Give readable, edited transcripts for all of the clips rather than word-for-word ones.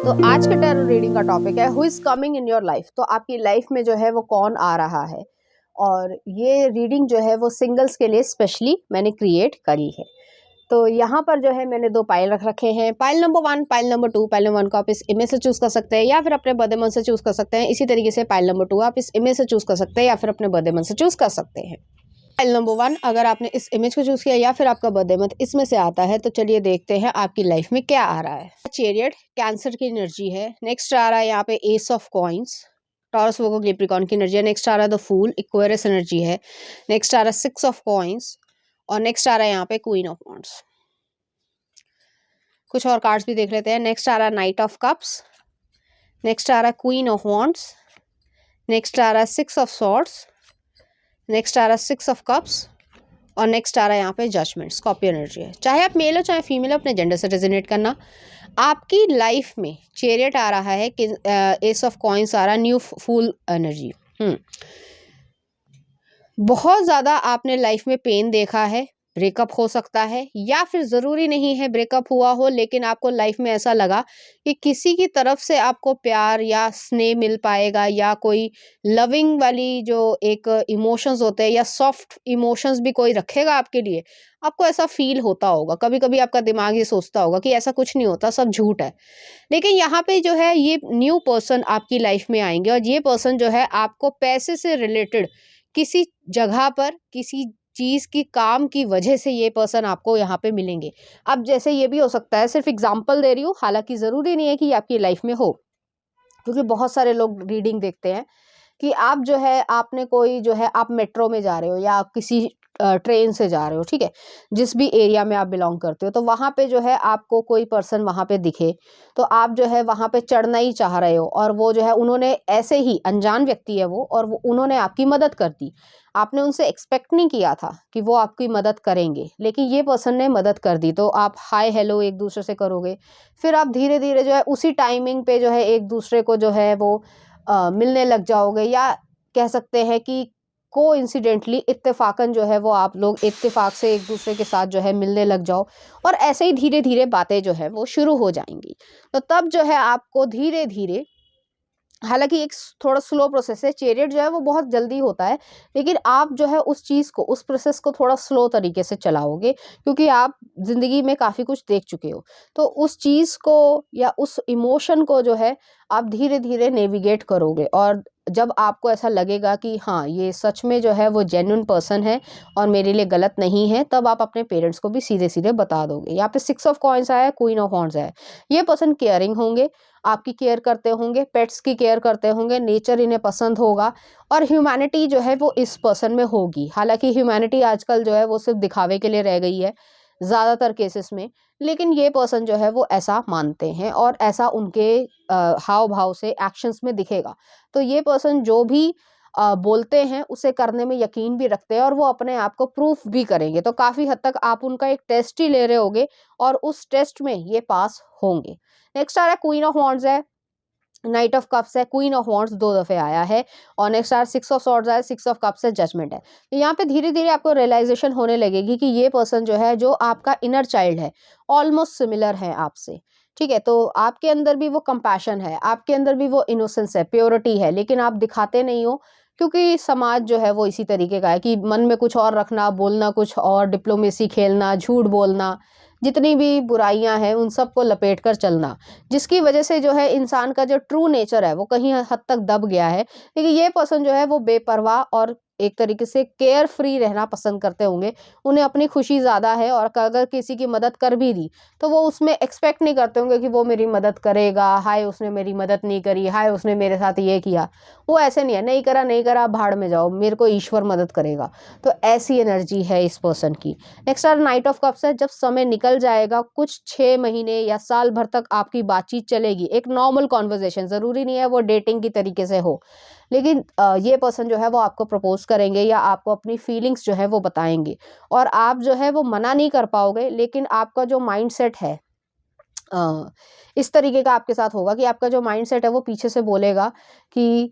तो आज के टैरो रीडिंग का टॉपिक है who is coming in your life. तो आपकी लाइफ में जो है वो कौन आ रहा है, और ये रीडिंग जो है वो सिंगल्स के लिए स्पेशली मैंने क्रिएट करी है। तो यहाँ पर जो है मैंने 2 पाइल रख रखे हैं, pile number 1, pile number 2। Pile number 1 को आप इस इमेज से चूज़ कर सकते हैं या फिर अपने बर्थडे मंथ से चूज़ कर सकते हैं। इसी तरीके से पाइल नंबर 2 आप इस इमेज से चूज़ कर सकते हैं या फिर अपने बर्थडे मंथ से चूज़ कर सकते हैं। फाइल नंबर 1 अगर आपने इस इमेज को चूज़ किया या फिर आपका बर्थडे मंथ इसमें से आता है, तो चलिए देखते हैं आपकी लाइफ में क्या आ रहा है। चैरियट कैंसर की एनर्जी है। नेक्स्ट आ रहा है यहाँ पे S of coins, Taurus Virgo Capricorn की एनर्जी है। नेक्स्ट आ रहा है द फूल, एक्वेरियस एनर्जी है। नेक्स्ट आ रहा है 6 ऑफ कॉइंस, और नेक्स्ट आ रहा है यहाँ पे क्वीन ऑफ वांड्स। कुछ और कार्ड्स भी देख लेते हैं। नेक्स्ट आ रहा है नाइट ऑफ कप्स, नेक्स्ट आ रहा है क्वीन ऑफ वांड्स, नेक्स्ट आ रहा है 6 ऑफ सॉर्ड्स, नेक्स्ट आ रहा है 6 ऑफ कप्स, और नेक्स्ट आ रहा है यहाँ पे जजमेंट, स्कॉर्पियो एनर्जी है। चाहे आप मेल हो चाहे फीमेल हो, अपने जेंडर से रेजोनेट करना। आपकी लाइफ में चैरियट आ रहा है कि एस ऑफ कॉइंस आ रहा है, न्यू फूल एनर्जी। बहुत ज़्यादा आपने लाइफ में पेन देखा है, ब्रेकअप हो सकता है या फिर ज़रूरी नहीं है ब्रेकअप हुआ हो, लेकिन आपको लाइफ में ऐसा लगा कि किसी की तरफ से आपको प्यार या स्नेह मिल पाएगा, या कोई लविंग वाली जो एक इमोशंस होते हैं या सॉफ्ट इमोशंस भी कोई रखेगा आपके लिए। आपको ऐसा फील होता होगा, कभी कभी आपका दिमाग ये सोचता होगा कि ऐसा कुछ नहीं होता, सब झूठ है। लेकिन यहाँ पे जो है ये न्यू पर्सन आपकी लाइफ में आएंगे, और ये पर्सन जो है आपको पैसे से रिलेटेड किसी जगह पर किसी चीज़ की काम की वजह से ये पर्सन आपको यहाँ पे मिलेंगे। अब जैसे ये भी हो सकता है, सिर्फ एग्जांपल दे रही हूँ, हालांकि ज़रूरी नहीं है कि ये आपकी लाइफ में हो, क्योंकि बहुत सारे लोग रीडिंग देखते हैं कि आप जो है आपने कोई जो है आप मेट्रो में जा रहे हो या आप किसी ट्रेन से जा रहे हो, ठीक है, जिस भी एरिया में आप बिलोंग करते हो, तो वहाँ पे जो है आपको कोई पर्सन वहाँ पे दिखे, तो आप जो है वहाँ पे चढ़ना ही चाह रहे हो, और वो जो है उन्होंने ऐसे ही, अनजान व्यक्ति है वो, और वो उन्होंने आपकी मदद कर दी। आपने उनसे एक्सपेक्ट नहीं किया था कि वो आपकी मदद करेंगे, लेकिन ये पर्सन ने मदद कर दी, तो आप हाय हेलो एक दूसरे से करोगे। फिर आप धीरे धीरे जो है उसी टाइमिंग पे जो है एक दूसरे को जो है वो मिलने लग जाओगे, या कह सकते हैं कि कोइंसिडेंटली, इत्तेफाकन जो है वो आप लोग इत्तेफाक से एक दूसरे के साथ जो है मिलने लग जाओ, और ऐसे ही धीरे धीरे बातें जो है वो शुरू हो जाएंगी। तो तब जो है आपको धीरे धीरे, हालांकि एक थोड़ा स्लो प्रोसेस है, चैरियट जो है वो बहुत जल्दी होता है, लेकिन आप जो है उस चीज़ को, उस प्रोसेस को थोड़ा स्लो तरीके से चलाओगे, क्योंकि आप ज़िंदगी में काफ़ी कुछ देख चुके हो। तो उस चीज़ को या उस इमोशन को जो है आप धीरे धीरे नेविगेट करोगे, और जब आपको ऐसा लगेगा कि हाँ ये सच में जो है वो जेन्युइन पर्सन है और मेरे लिए गलत नहीं है, तब आप अपने पेरेंट्स को भी सीधे सीधे बता दोगे। यहाँ पे 6 ऑफ कॉइंस आया है, क्वीन ऑफ वॉन्ड्स है। ये पर्सन केयरिंग होंगे, आपकी केयर करते होंगे, पेट्स की केयर करते होंगे, नेचर इन्हें पसंद होगा, और ह्यूमैनिटी जो है वो इस पर्सन में होगी। हालांकि ह्यूमैनिटी आजकल जो है वो सिर्फ दिखावे के लिए रह गई है ज़्यादातर केसेस में, लेकिन ये पर्सन जो है वो ऐसा मानते हैं, और ऐसा उनके हाव भाव से, एक्शंस में दिखेगा। तो ये पर्सन जो भी बोलते हैं उसे करने में यकीन भी रखते हैं, और वो अपने आप को प्रूफ भी करेंगे। तो काफ़ी हद तक आप उनका एक टेस्ट ही ले रहे होगे, और उस टेस्ट में ये पास होंगे। नेक्स्ट आ रहा है क्वीन ऑफ वॉन्ड्स है, नाइट ऑफ कप्स है, क्वीन ऑफ वॉन्ड्स 2 दफ़े आया है, और नेक्स्ट आ रहा है 6 ऑफ सॉर्ड्स है, 6 ऑफ कप्स है, जजमेंट है। तो यहाँ पे धीरे धीरे आपको रियलाइजेशन होने लगेगी कि ये पर्सन जो है, जो आपका इनर चाइल्ड है, ऑलमोस्ट सिमिलर है आपसे, ठीक है। तो आपके अंदर भी वो कंपैशन है, आपके अंदर भी वो इनोसेंस है, प्योरिटी है, लेकिन आप दिखाते नहीं हो, क्योंकि समाज जो है वो इसी तरीके का है कि मन में कुछ और रखना, बोलना कुछ और, डिप्लोमेसी खेलना, झूठ बोलना, जितनी भी बुराइयां हैं उन सबको लपेट कर चलना, जिसकी वजह से जो है इंसान का जो ट्रू नेचर है वो कहीं हद तक दब गया है। लेकिन ये पर्सन जो है वो बेपरवाह और एक तरीके से केयर फ्री रहना पसंद करते होंगे। उन्हें अपनी खुशी ज़्यादा है, और अगर किसी की मदद कर भी दी तो वो उसमें एक्सपेक्ट नहीं करते होंगे कि वो मेरी मदद करेगा, हाय उसने मेरी मदद नहीं करी, हाय उसने मेरे साथ ये किया। वो ऐसे नहीं है, नहीं करा नहीं करा, भाड़ में जाओ, मेरे को ईश्वर मदद करेगा। तो ऐसी एनर्जी है इस पर्सन की। Next are knight of cups है। जब समय निकल जाएगा, कुछ 6 महीने या साल भर तक आपकी बातचीत चलेगी, एक नॉर्मल कॉन्वर्जेशन, ज़रूरी नहीं है वो डेटिंग की तरीके से हो, लेकिन ये पर्सन जो है वो आपको प्रपोज करेंगे या आपको अपनी फीलिंग्स जो है वो बताएंगे, और आप जो है वो मना नहीं कर पाओगे। लेकिन आपका जो माइंडसेट है इस तरीके का आपके साथ होगा कि आपका जो माइंडसेट है वो पीछे से बोलेगा कि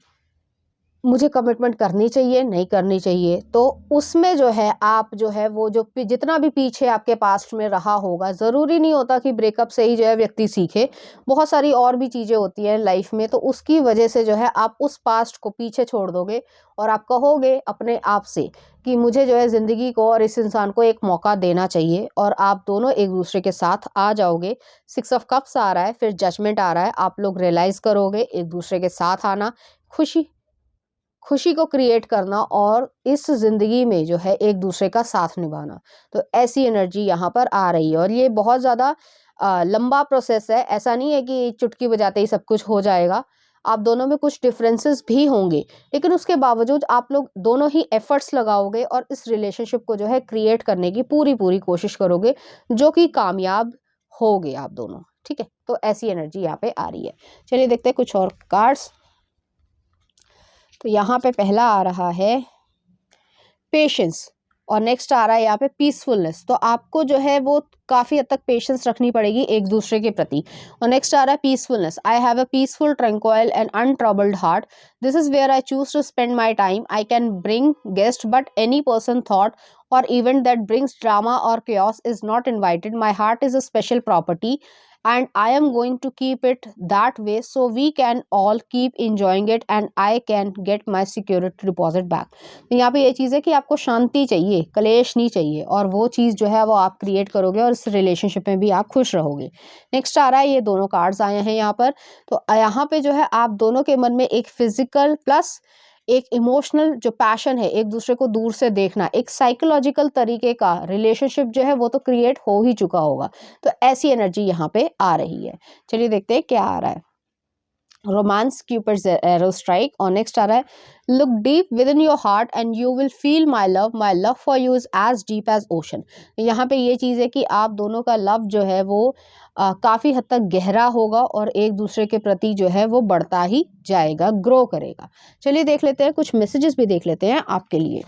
मुझे कमिटमेंट करनी चाहिए, नहीं करनी चाहिए, तो उसमें जो है आप जो है वो जो जितना भी पीछे आपके पास्ट में रहा होगा, ज़रूरी नहीं होता कि ब्रेकअप से ही जो है व्यक्ति सीखे। बहुत सारी और भी चीज़ें होती हैं लाइफ में, तो उसकी वजह से जो है आप उस पास्ट को पीछे छोड़ दोगे और आप कहोगे अपने आप से कि मुझे जो है ज़िंदगी को और इस इंसान को एक मौका देना चाहिए, और आप दोनों एक दूसरे के साथ आ जाओगे। 6 ऑफ कप्स आ रहा है, फिर जजमेंट आ रहा है, आप लोग रियलाइज़ करोगे एक दूसरे के साथ आना, खुशी खुशी को क्रिएट करना और इस ज़िंदगी में जो है एक दूसरे का साथ निभाना। तो ऐसी एनर्जी यहाँ पर आ रही है, और ये बहुत ज़्यादा लंबा प्रोसेस है। ऐसा नहीं है कि चुटकी बजाते ही सब कुछ हो जाएगा। आप दोनों में कुछ डिफरेंसेस भी होंगे, लेकिन उसके बावजूद आप लोग दोनों ही एफर्ट्स लगाओगे और इस रिलेशनशिप को जो है क्रिएट करने की पूरी कोशिश करोगे, जो कि कामयाब होगे आप दोनों। ठीक है, तो ऐसी एनर्जी यहाँ पे आ रही है। चलिए देखते हैं कुछ और कार्ड्स। तो यहाँ पे पहला आ रहा है पेशेंस, और नेक्स्ट आ रहा है यहाँ पे पीसफुलनेस। तो आपको जो है वो काफ़ी हद तक पेशेंस रखनी पड़ेगी एक दूसरे के प्रति। और नेक्स्ट आ रहा है peacefulness. I have a peaceful, tranquil and untroubled heart. This is where I choose to spend my time. I can bring guest but any person thought or event that brings drama or chaos is not invited. My heart is a special property and I am going to keep it that way so we can all keep enjoying it and I can get my security deposit back. तो यहाँ पे ये चीज़ है कि आपको शांति चाहिए, कलेश नहीं चाहिए, और वो चीज़ जो है वो आप क्रिएट करोगे और इस रिलेशनशिप में भी आप खुश रहोगे। नेक्स्ट आ रहा है, ये दोनों कार्ड्स आए हैं यहाँ पर। तो यहाँ पे जो है आप दोनों के मन में एक फिजिकल प्लस एक इमोशनल जो पैशन है, एक दूसरे को दूर से देखना, एक साइकोलॉजिकल तरीके का रिलेशनशिप जो है वो तो क्रिएट हो ही चुका होगा। तो ऐसी एनर्जी यहाँ पे आ रही है। चलिए देखते हैं क्या आ रहा है। रोमांस के ऊपर एरो स्ट्राइक, और नेक्स्ट आ रहा है look deep within your heart and you will feel my love for you is as deep as ocean. यहाँ पे ये चीज़ है कि आप दोनों का लव जो है वो काफ़ी हद तक गहरा होगा और एक दूसरे के प्रति जो है वो बढ़ता ही जाएगा, ग्रो करेगा। चलिए देख लेते हैं, कुछ मैसेजेस भी देख लेते हैं आपके लिए।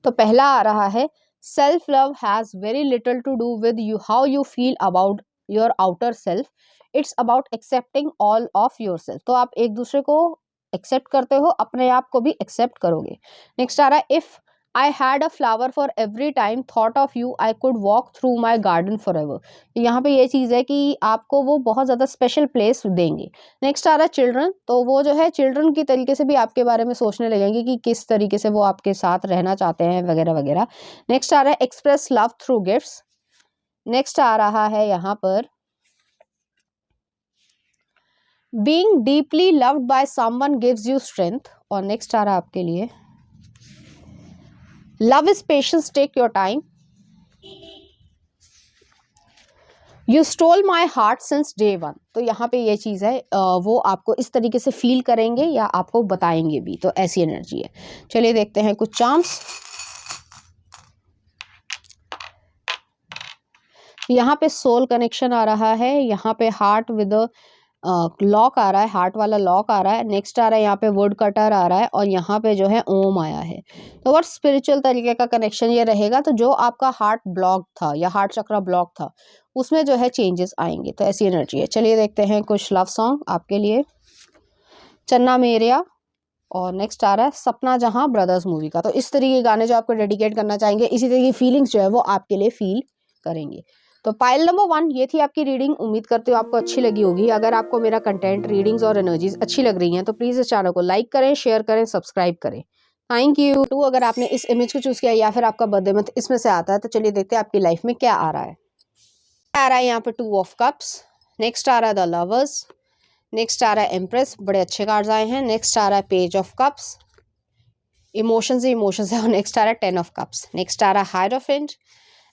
तो पहला आ रहा है self love has very little to do with you how you feel about your outer self, it's about accepting all of yourself. तो आप एक दूसरे को एक्सेप्ट करते हो, अपने आप को भी एक्सेप्ट करोगे। नेक्स्ट आ रहा है if I had a flower for every time thought of you I could walk through my garden for ever. यहाँ पे ये चीज़ है कि आपको वो बहुत ज़्यादा स्पेशल प्लेस देंगे। नेक्स्ट आ रहा है चिल्ड्रन, तो वो जो है चिल्ड्रन की तरीके से भी आपके बारे में सोचने लगेंगे कि किस तरीके से वो आपके साथ रहना चाहते हैं वगैरह वगैरह। नेक्स्ट आ रहा है express love through gifts. Next आ रहा है यहाँ पर being deeply loved by someone gives you strength, और नेक्स्ट आ रहा है आपके लिए love is patience, take your time, you stole my heart since day one। तो यहाँ पे ये चीज़ है वो आपको इस तरीके से फील करेंगे या आपको बताएंगे भी, तो ऐसी एनर्जी है। चलिए देखते हैं कुछ चार्म्स। यहाँ पे सोल कनेक्शन आ रहा है, यहाँ पे हार्ट विद लॉक आ रहा है, हार्ट वाला लॉक आ रहा है। नेक्स्ट आ रहा है यहाँ पे वुड कटर आ रहा है, और यहाँ पे जो है ओम आया है। तो और स्पिरिचुअल तरीके का कनेक्शन ये रहेगा। तो जो आपका हार्ट ब्लॉक था या हार्ट चक्र ब्लॉक था उसमें जो है चेंजेस आएंगे, तो ऐसी एनर्जी है। चलिए देखते हैं कुछ लव सॉन्ग आपके लिए। चन्ना मेरेया, और नेक्स्ट आ रहा है सपना जहां ब्रदर्स मूवी का। तो इस तरीके के गाने जो आपको डेडिकेट करना चाहेंगे, इसी तरह की फीलिंग्स जो है वो आपके लिए फील करेंगे। तो पाइल नंबर 1 ये थी आपकी रीडिंग। उम्मीद करती हूँ आपको अच्छी लगी होगी। अगर आपको मेरा कंटेंट, रीडिंग्स और एनर्जीज अच्छी लग रही हैं तो प्लीज़ इस चैनल को लाइक करें, शेयर करें, सब्सक्राइब करें। Thank you. तो अगर आपने इस इमेज को चूज़ किया या फिर आपका बर्थडे मंथ इसमें से आता है, तो चलिए देखते हैं आपकी लाइफ में क्या आ रहा है। आ रहा है यहाँ पे 2 ऑफ कप्स। नेक्स्ट आ रहा है द लवर्स। नेक्स्ट आ रहा है एम्प्रेस, बड़े अच्छे कार्ड्स आए हैं। नेक्स्ट आ रहा है page of cups, emotions he emotions है। और नेक्स्ट आ रहा है 10 ऑफ कप्स। नेक्स्ट आ रहा है हायरोफेंट।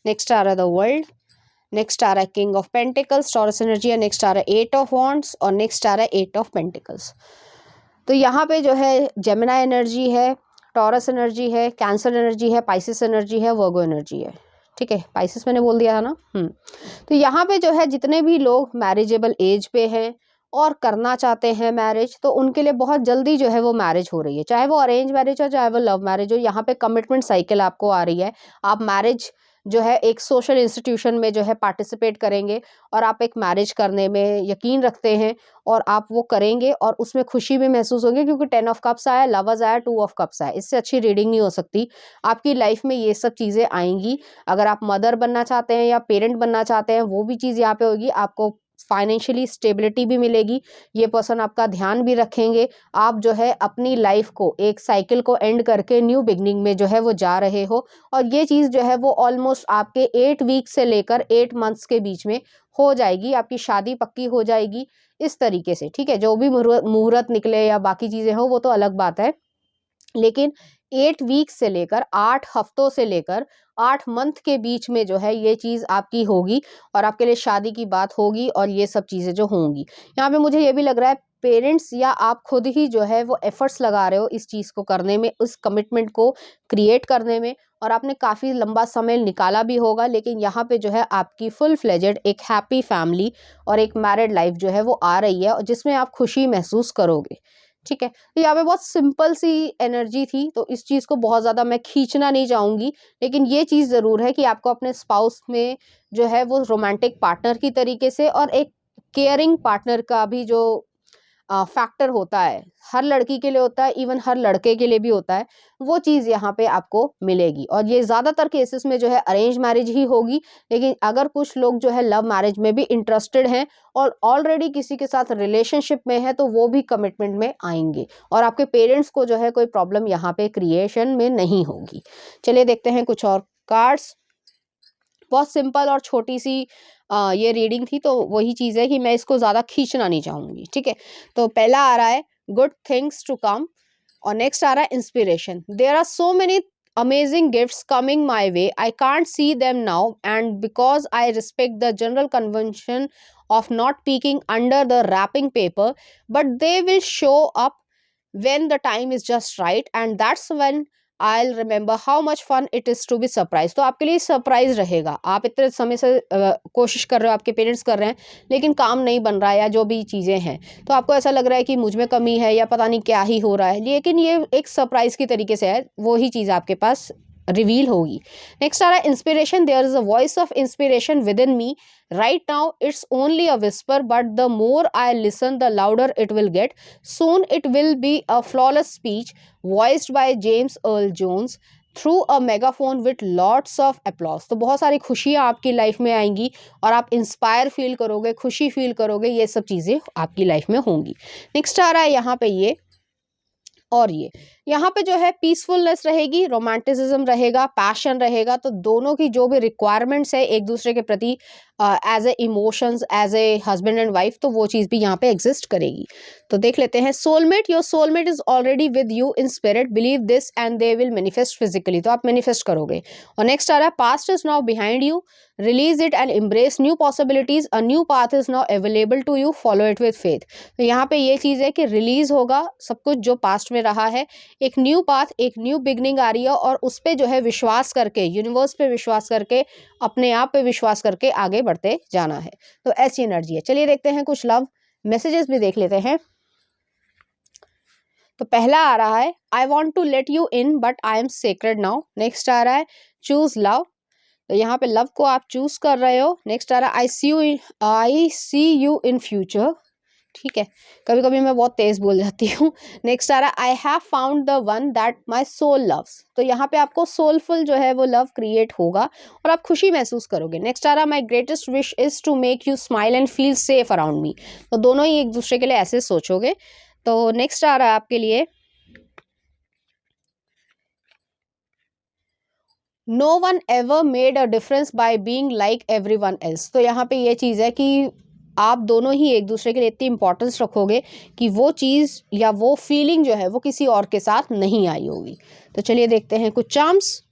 नेक्स्ट आ रहा है द वर्ल्ड। नेक्स्ट आ रहा है king of pentacles, taurus energy है। नेक्स्ट आ रहा है 8 ऑफ वॉन्ड्स, और नेक्स्ट आ रहा है 8 ऑफ पेंटिकल्स। तो यहाँ पे जो है जेमिनी एनर्जी है, टॉरस एनर्जी है, कैंसर एनर्जी है, पाइसिस एनर्जी है, वर्गो एनर्जी है। ठीक है, पाइसिस मैंने बोल दिया था ना। तो यहाँ पे जो है जितने भी लोग मैरिजेबल एज पे हैं और करना चाहते हैं मैरिज, तो उनके लिए बहुत जल्दी जो है वो मैरिज हो रही है, चाहे वो अरेंज मैरिज हो चाहे वो लव मैरिज हो। यहाँ पे कमिटमेंट साइकिल आपको आ रही है। आप मैरिज जो है एक सोशल इंस्टीट्यूशन में जो है पार्टिसिपेट करेंगे और आप एक मैरिज करने में यकीन रखते हैं और आप वो करेंगे और उसमें खुशी भी महसूस होगी, क्योंकि 10 ऑफ कप्स आया, लवर्स आया, 2 ऑफ कप्स आया। इससे अच्छी रीडिंग नहीं हो सकती। आपकी लाइफ में ये सब चीज़ें आएंगी। अगर आप मदर बनना चाहते हैं या पेरेंट बनना चाहते हैं, वो भी चीज़ यहाँ पे होगी। आपको फाइनेंशियली स्टेबिलिटी भी मिलेगी। ये पर्सन आपका ध्यान भी रखेंगे। आप जो है अपनी लाइफ को, एक साइकिल को एंड करके न्यू बिगनिंग में जो है वो जा रहे हो, और ये चीज़ जो है वो ऑलमोस्ट आपके 8 वीक से लेकर 8 मंथ्स के बीच में हो जाएगी। आपकी शादी पक्की हो जाएगी इस तरीके से, ठीक है। जो भी मुहूर्त निकले या बाकी चीज़ें हो वो तो अलग बात है, लेकिन 8 वीक से लेकर 8 हफ्तों से लेकर 8 मंथ के बीच में जो है ये चीज़ आपकी होगी और आपके लिए शादी की बात होगी और ये सब चीज़ें जो होंगी। यहाँ पे मुझे ये भी लग रहा है पेरेंट्स या आप खुद ही जो है वो एफर्ट्स लगा रहे हो इस चीज़ को करने में, उस कमिटमेंट को क्रिएट करने में, और आपने काफ़ी लंबा समय निकाला भी होगा। लेकिन यहाँ पे जो है आपकी फुल फ्लेजेड एक हैप्पी फैमिली और एक मैरिड लाइफ जो है वो आ रही है, और जिसमें आप खुशी महसूस करोगे, ठीक है। तो यहाँ पे बहुत सिंपल सी एनर्जी थी, तो इस चीज़ को बहुत ज़्यादा मैं खींचना नहीं चाहूँगी। लेकिन ये चीज़ ज़रूर है कि आपको अपने स्पाउस में जो है वो रोमांटिक पार्टनर की तरीके से और एक केयरिंग पार्टनर का भी जो फैक्टर होता है, हर लड़की के लिए होता है, इवन हर लड़के के लिए भी होता है, वो चीज़ यहाँ पे आपको मिलेगी। और ये ज़्यादातर केसेस में जो है अरेंज मैरिज ही होगी। लेकिन अगर कुछ लोग जो है लव मैरिज में भी इंटरेस्टेड हैं और ऑलरेडी किसी के साथ रिलेशनशिप में है, तो वो भी कमिटमेंट में आएंगे और आपके पेरेंट्स को जो है कोई प्रॉब्लम यहाँ पे क्रिएशन में नहीं होगी। चलिए देखते हैं कुछ और कार्ड्स। बहुत सिंपल और छोटी सी ये रीडिंग थी, तो वही चीज़ है कि मैं इसको ज़्यादा खींचना नहीं चाहूँगी, ठीक है। तो पहला आ रहा है गुड थिंग्स टू कम, और नेक्स्ट आ रहा है inspiration. There are so many amazing gifts coming my way. I can't see them now, and because I respect the general convention of not peeking under the wrapping paper, but they will show up when the time is just right, and that's when I'll remember how much fun it is to be surprised. तो आपके लिए surprise रहेगा। आप इतने समय से कोशिश कर रहे हो, आपके पेरेंट्स कर रहे हैं, लेकिन काम नहीं बन रहा है या जो भी चीज़ें हैं, तो आपको ऐसा लग रहा है कि मुझ में कमी है या पता नहीं क्या ही हो रहा है, लेकिन ये एक सरप्राइज की तरीके से है, वो ही चीज़ आपके पास रिवील होगी। नेक्स्ट आ रहा है inspiration. There is a voice of inspiration within me right now. It's only a whisper, but the more I listen, the louder it will get. Soon it will be a flawless speech voiced by James Earl Jones through a megaphone with lots of applause. तो बहुत सारी खुशियाँ आपकी life में आएंगी और आप inspire feel करोगे, खुशी फील करोगे, ये सब चीज़ें आपकी लाइफ में होंगी। नेक्स्ट आ रहा है यहाँ पे ये, और ये यहाँ पे जो है पीसफुलनेस रहेगी, रोमांटिसिज्म रहेगा, पैशन रहेगा। तो दोनों की जो भी रिक्वायरमेंट्स है एक दूसरे के प्रति as a emotions, as a husband and wife, तो वो चीज़ भी यहाँ पे एग्जिस्ट करेगी। तो देख लेते हैं। Soulmate, your soulmate is already with you in spirit, believe this and they will manifest physically. तो आप मैनिफेस्ट करोगे। और नेक्स्ट आ रहा है past is now behind you, release it and embrace new possibilities, a new path is now available to you, follow it with faith. तो यहाँ पे ये चीज़ है कि रिलीज होगा सब कुछ जो पास्ट में रहा है, एक न्यू पाथ, एक न्यू बिगनिंग आ रही है, और उस पर जो है विश्वास करके, यूनिवर्स पे विश्वास करके, अपने आप पे विश्वास करके आगे बढ़ते जाना है। तो ऐसी एनर्जी है। चलिए देखते हैं कुछ लव मैसेजेस भी देख लेते हैं। तो पहला आ रहा है I want to let you in but I am scared now. Next आ रहा है चूज लव, तो यहाँ पे लव को आप चूज कर रहे हो। नेक्स्ट आ रहा है आई सी यू इन फ्यूचर, ठीक है, कभी कभी मैं बहुत तेज बोल जाती हूँ। नेक्स्ट आ रहा है I have found the one that my soul loves. तो यहाँ पे आपको सोलफुल जो है वो लव क्रिएट होगा और आप खुशी महसूस करोगे। नेक्स्ट आ रहा है my greatest wish is to make you smile and feel safe around me. तो दोनों ही एक दूसरे के लिए ऐसे सोचोगे। तो नेक्स्ट आ रहा है आपके लिए no one ever made a difference by being like everyone else. तो यहाँ पे ये चीज़ है कि आप दोनों ही एक दूसरे के लिए इतनी इंपॉर्टेंस रखोगे कि वो चीज़ या वो फीलिंग जो है वो किसी और के साथ नहीं आई होगी। तो चलिए देखते हैं कुछ चार्म्स।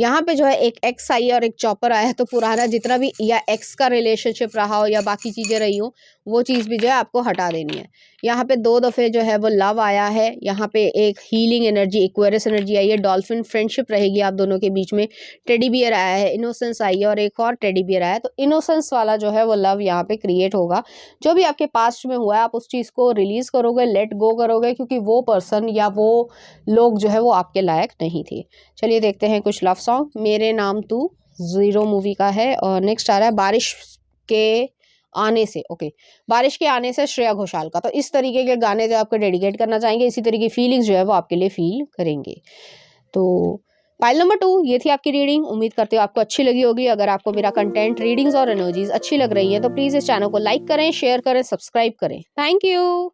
यहाँ पे जो है एक एक्स आई है और एक चॉपर आया है, तो पुराना जितना भी या एक्स का रिलेशनशिप रहा हो या बाकी चीज़ें रही हो, वो चीज़ भी जो है आपको हटा देनी है। यहाँ पे 2 दफ़े जो है वो लव आया है, यहाँ पे एक हीलिंग एनर्जी, एक्वेरियस एनर्जी आई है, डॉल्फिन फ्रेंडशिप रहेगी आप दोनों के बीच में, टेडी बियर आया है, इनोसेंस आई है और एक और टेडी बियर आया है। तो इनोसेंस वाला जो है वो लव यहाँ पे क्रिएट होगा। जो भी आपके पास्ट में हुआ है आप उस चीज़ को रिलीज़ करोगे, लेट गो करोगे, क्योंकि वो पर्सन या वो लोग जो है वो आपके लायक नहीं थे। चलिए देखते हैं कुछ लव सॉन्ग। मेरे नाम तू ज़ीरो मूवी का है और नेक्स्ट आ रहा है बारिश के आने से। ओके, बारिश के आने से श्रेया घोषाल का। तो इस तरीके के गाने जो आपको डेडिकेट करना चाहेंगे, इसी तरह की फीलिंग्स जो है वो आपके लिए फील करेंगे। तो पाइल नंबर 2 ये थी आपकी रीडिंग। उम्मीद करते हो आपको अच्छी लगी होगी। अगर आपको मेरा कंटेंट, रीडिंग्स और एनर्जीज अच्छी लग रही है तो प्लीज़ इस चैनल को लाइक करें, शेयर करें, सब्सक्राइब करें। Thank you.